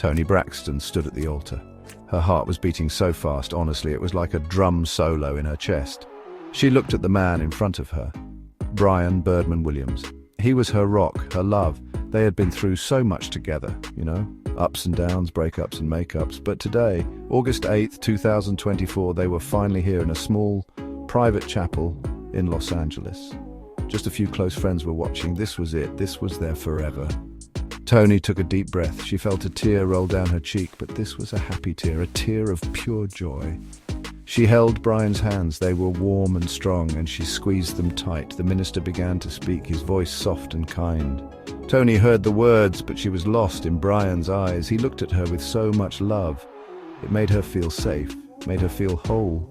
Toni Braxton stood at the altar. Her heart was beating so fast, honestly, it was like a drum solo in her chest. She looked at the man in front of her, Brian Birdman Williams. He was her rock, her love. They had been through so much together, ups and downs, breakups and makeups. But today, August 8th, 2024, they were finally here in a small, private chapel in Los Angeles. Just a few close friends were watching. This was it. This was their forever. Toni took a deep breath. She felt a tear roll down her cheek, but this was a happy tear, a tear of pure joy. She held Brian's hands. They were warm and strong, and she squeezed them tight. The minister began to speak, his voice soft and kind. Toni heard the words, but she was lost in Brian's eyes. He looked at her with so much love. It made her feel safe, made her feel whole.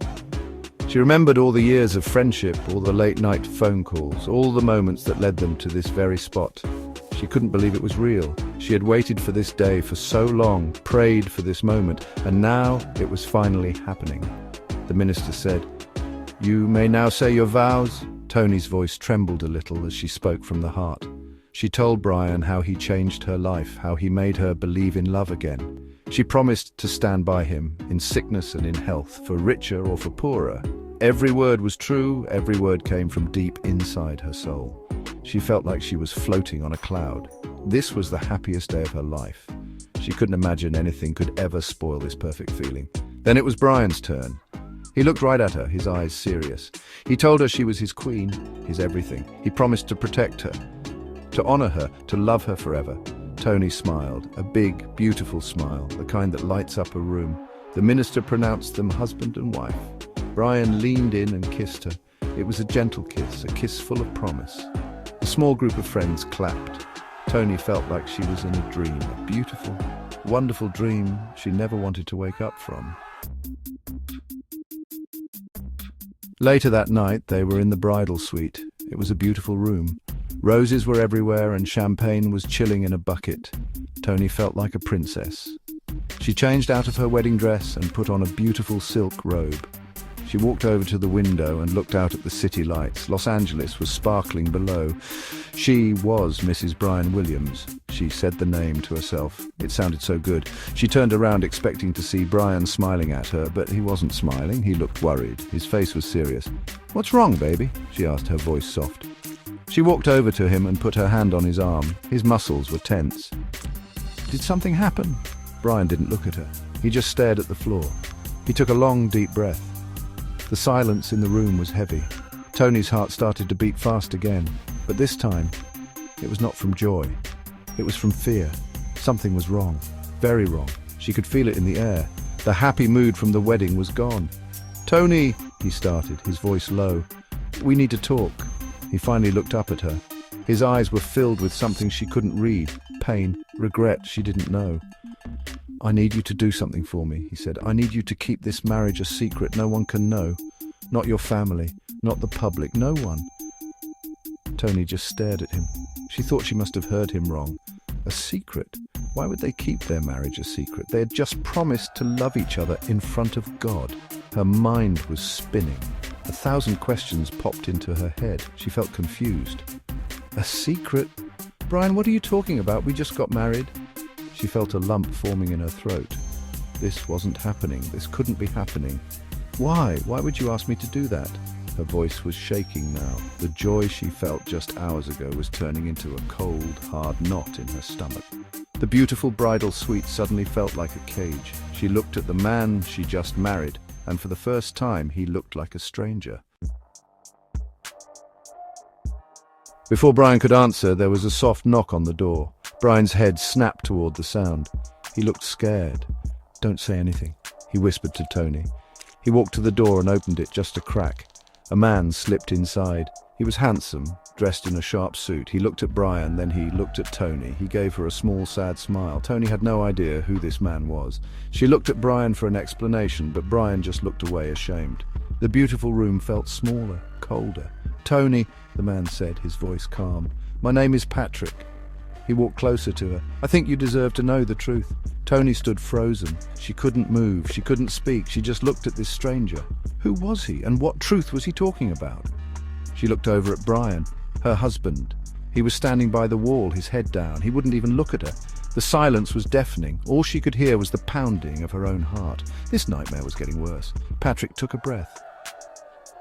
She remembered all the years of friendship, all the late-night phone calls, all the moments that led them to this very spot. She couldn't believe it was real. She had waited for this day for so long, prayed for this moment, and now it was finally happening. The minister said, "You may now say your vows." Toni's voice trembled a little as she spoke from the heart. She told Brian how he changed her life, how he made her believe in love again. She promised to stand by him, in sickness and in health, for richer or for poorer. Every word was true, every word came from deep inside her soul. She felt like she was floating on a cloud. This was the happiest day of her life. She couldn't imagine anything could ever spoil this perfect feeling. Then it was Brian's turn. He looked right at her, his eyes serious. He told her she was his queen, his everything. He promised to protect her, to honor her, to love her forever. Toni smiled, a big, beautiful smile, the kind that lights up a room. The minister pronounced them husband and wife. Brian leaned in and kissed her. It was a gentle kiss, a kiss full of promise. A small group of friends clapped. Toni felt like she was in a dream, a beautiful, wonderful dream she never wanted to wake up from. Later that night, they were in the bridal suite. It was a beautiful room. Roses were everywhere and champagne was chilling in a bucket. Toni felt like a princess. She changed out of her wedding dress and put on a beautiful silk robe. She walked over to the window and looked out at the city lights. Los Angeles was sparkling below. She was Mrs. Brian Williams. She said the name to herself. It sounded so good. She turned around expecting to see Brian smiling at her, but he wasn't smiling. He looked worried. His face was serious. "What's wrong, baby?" she asked, her voice soft. She walked over to him and put her hand on his arm. His muscles were tense. Did something happen? Brian didn't look at her. He just stared at the floor. He took a long, deep breath. The silence in the room was heavy. Toni's heart started to beat fast again, but this time, it was not from joy. It was from fear. Something was wrong, very wrong. She could feel it in the air. The happy mood from the wedding was gone. "Toni," he started, his voice low. "We need to talk." He finally looked up at her. His eyes were filled with something she couldn't read, pain, regret she didn't know. "I need you to do something for me," he said. "I need you to keep this marriage a secret. No one can know. Not your family, not the public, no one." Toni just stared at him. She thought she must have heard him wrong. A secret? Why would they keep their marriage a secret? They had just promised to love each other in front of God. Her mind was spinning. 1,000 questions popped into her head. She felt confused. A secret? "Brian, what are you talking about? We just got married." She felt a lump forming in her throat. This wasn't happening. This couldn't be happening. Why? Why would you ask me to do that? Her voice was shaking now. The joy she felt just hours ago was turning into a cold, hard knot in her stomach. The beautiful bridal suite suddenly felt like a cage. She looked at the man she just married, and for the first time he looked like a stranger. Before Brian could answer, there was a soft knock on the door. Brian's head snapped toward the sound. He looked scared. "Don't say anything," he whispered to Toni. He walked to the door and opened it just a crack. A man slipped inside. He was handsome, dressed in a sharp suit. He looked at Brian, then he looked at Toni. He gave her a small, sad smile. Toni had no idea who this man was. She looked at Brian for an explanation, but Brian just looked away, ashamed. The beautiful room felt smaller, colder. "Toni," the man said, his voice calm. "My name is Patrick." He walked closer to her. "I think you deserve to know the truth." Toni stood frozen. She couldn't move. She couldn't speak. She just looked at this stranger. Who was he, and what truth was he talking about? She looked over at Brian, her husband. He was standing by the wall, his head down. He wouldn't even look at her. The silence was deafening. All she could hear was the pounding of her own heart. This nightmare was getting worse. Patrick took a breath.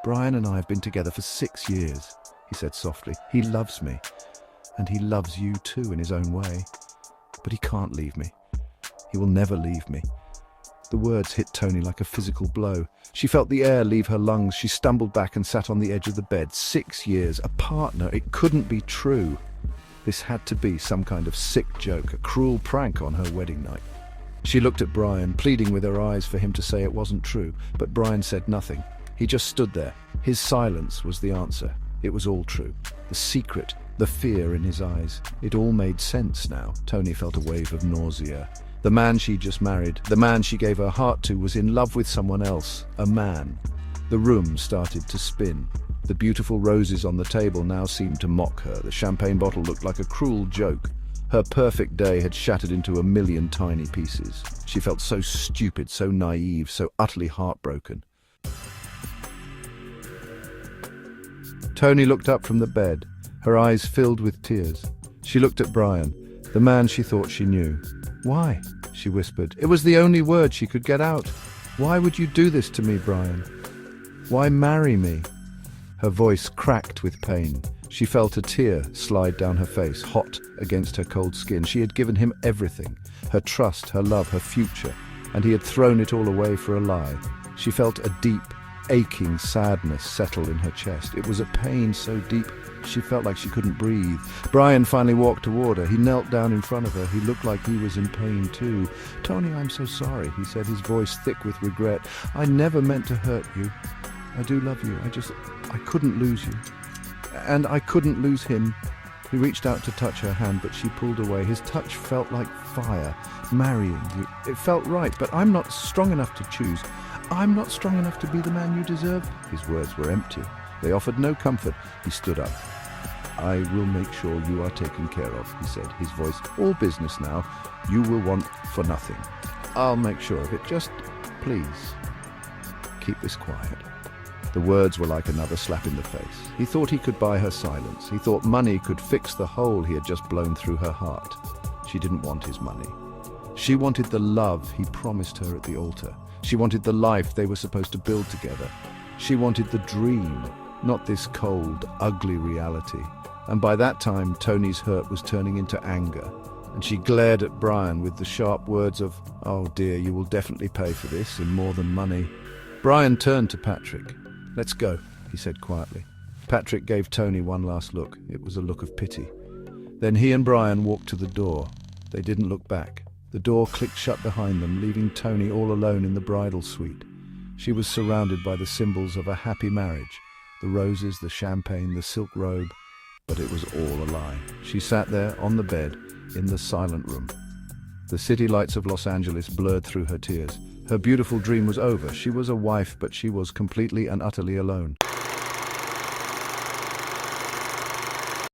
"Brian and I have been together for 6 years," he said softly. "He loves me, and he loves you too in his own way. But he can't leave me. He will never leave me." The words hit Toni like a physical blow. She felt the air leave her lungs. She stumbled back and sat on the edge of the bed. 6 years, a partner. It couldn't be true. This had to be some kind of sick joke, a cruel prank on her wedding night. She looked at Brian, pleading with her eyes for him to say it wasn't true, but Brian said nothing. He just stood there. His silence was the answer. It was all true. The secret, the fear in his eyes. It all made sense now. Toni felt a wave of nausea. The man she just married, the man she gave her heart to, was in love with someone else, a man. The room started to spin. The beautiful roses on the table now seemed to mock her. The champagne bottle looked like a cruel joke. Her perfect day had shattered into a million tiny pieces. She felt so stupid, so naive, so utterly heartbroken. Toni looked up from the bed, her eyes filled with tears. She looked at Brian, the man she thought she knew. "Why?" she whispered. It was the only word she could get out. "Why would you do this to me, Brian? Why marry me?" Her voice cracked with pain. She felt a tear slide down her face, hot against her cold skin. She had given him everything, her trust, her love, her future, and he had thrown it all away for a lie. She felt a deep, aching sadness settle in her chest. It was a pain so deep she felt like she couldn't breathe. Brian finally walked toward her. He knelt down in front of her. He looked like he was in pain too. "Toni, I'm so sorry," he said, his voice thick with regret. "I never meant to hurt you. I do love you. I couldn't lose you. And I couldn't lose him." He reached out to touch her hand, but she pulled away. His touch felt like fire. "Marrying you. It felt right, but I'm not strong enough to choose. I'm not strong enough to be the man you deserve." His words were empty. They offered no comfort. He stood up. "I will make sure you are taken care of," he said, his voice all business now. "You will want for nothing. I'll make sure of it. Just please keep this quiet." The words were like another slap in the face. He thought he could buy her silence. He thought money could fix the hole he had just blown through her heart. She didn't want his money. She wanted the love he promised her at the altar. She wanted the life they were supposed to build together. She wanted the dream, not this cold, ugly reality. And by that time, Toni's hurt was turning into anger. And she glared at Brian with the sharp words of, "Oh dear, you will definitely pay for this in more than money." Brian turned to Patrick. "Let's go," he said quietly. Patrick gave Toni one last look. It was a look of pity. Then he and Brian walked to the door. They didn't look back. The door clicked shut behind them, leaving Toni all alone in the bridal suite. She was surrounded by the symbols of a happy marriage, the roses, the champagne, the silk robe, but it was all a lie. She sat there on the bed in the silent room. The city lights of Los Angeles blurred through her tears. Her beautiful dream was over. She was a wife, but she was completely and utterly alone.